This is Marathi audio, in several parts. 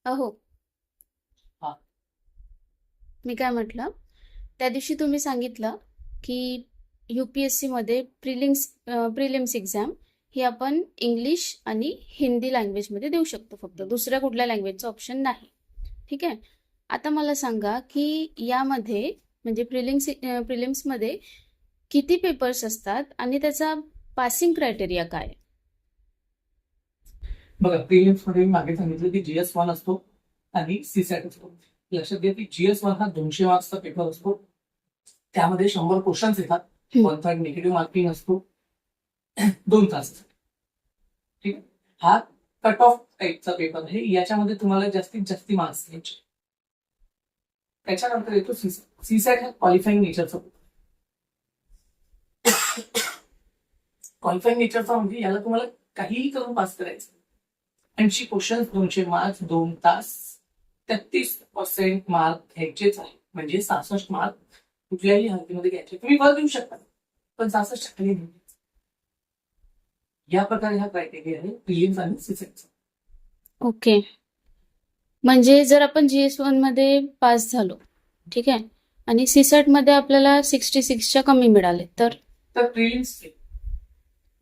अहो, हा. मी काय म्हटलं, त्या दिवशी तुम्ही सांगितलं की UPSC मध्ये प्रिलिम्स एक्झाम ही आपण इंग्लिश आणि हिंदी लँग्वेजमध्ये देऊ शकतो, फक्त दुसऱ्या कुठल्या लँग्वेजचं ऑप्शन नाही. ठीक आहे. आता मला सांगा की यामध्ये म्हणजे प्रिलिम्समध्ये किती पेपर्स असतात आणि त्याचा पासिंग क्रायटेरिया काय आहे? बघा, प्रिलिम्स मध्ये मी मागे सांगितलं की GS1 असतो आणि सीसॅट असतो. लक्षात घ्या की GS1 हा 200 मार्क्सचा पेपर असतो. त्यामध्ये 100 क्वेश्चन्स येतात. 1/3 निगेटिव्ह मार्किंग असतो. 2 तास. ठीक आहे. हा कट ऑफ टाईपचा पेपर आहे. याच्यामध्ये तुम्हाला जास्तीत जास्त मार्क्स घ्यायचे. त्याच्यानंतर येतो सीसॅट हा क्वालिफाईंग नेचरचा पेपर. क्वालिफाईंग नेचरचा म्हणजे याला तुम्हाला काहीही करून पास करायचं. 80 क्वेश्चन, 200 मार्क्स, 2 तास, 33% मार्क घ्यायचेच आहे. म्हणजे 66 मार्क कुठल्याही हालतीमध्ये घ्यायचे. तुम्ही वर देऊ शकता, पण 66 खाली नाही. या प्रकारे हा क्रायटेरिया आहे प्रिलिम्स आणि सीसॅटचा. ओके. म्हणजे जर आपण GS1 मध्ये पास झालो, ठीक आहे, आणि सीसॅट मध्ये आपल्याला 66च्या कमी मिळाले तर प्रिलिम्स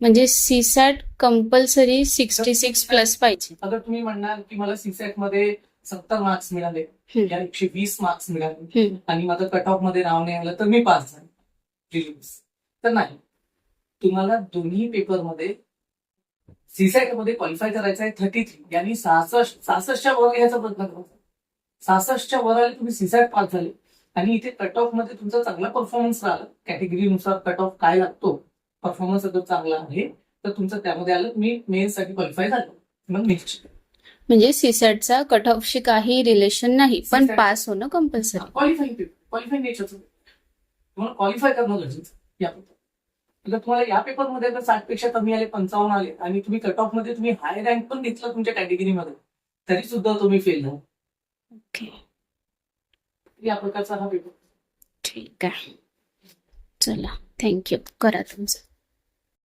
म्हणजे सीसॅट कंपल्सरी 66 प्लस पाहिजे. अगर तुम्ही म्हणणार की मला सीसॅट मध्ये 70 मार्क्स मिळाले या 120 मार्क्स मिळाले आणि माझं कट ऑफ मध्ये नाव नाही आलं तर मी पास झाले प्रिलिम्स, तर नाही. तुम्हाला दोन्ही पेपरमध्ये सीसॅट मध्ये क्वालिफाय करायचं आहे 33, यांनी 66च्या वर घ्यायचा प्रयत्न करायचा. 66च्या वर आले तुम्ही सीसॅट पास झाले आणि इथे कट ऑफ मध्ये तुमचा चांगला परफॉर्मन्स राहिला. कॅटेगरीनुसार कट ऑफ काय लागतो, परफॉर्मन्स अगर चांगला आहे तर तुमचं त्यामध्ये आलं, तुम्ही मेन्स साठी क्वालिफाय झालं. मग नेक्स्ट म्हणजे सीसॅटचा कट ऑफशी काही रिलेशन नाही, पण पास होणं कंपल्सरी. क्वालिफाईंग नेचरचं तुम्हाला क्वालिफाय करणं गरजेचं या पेपर. जर तुम्हाला या पेपरमध्ये जर 60 पेक्षा कमी आले, 55 आले आणि तुम्ही कट ऑफ मध्ये तुम्ही हाय रँक पण घेतला तुमच्या कॅटेगरीमध्ये, तरी सुद्धा तुम्ही फेल झाला. ओके, या प्रकारचा हा पेपर. ठीक आहे. चला, थँक्यू. करा तुमचं.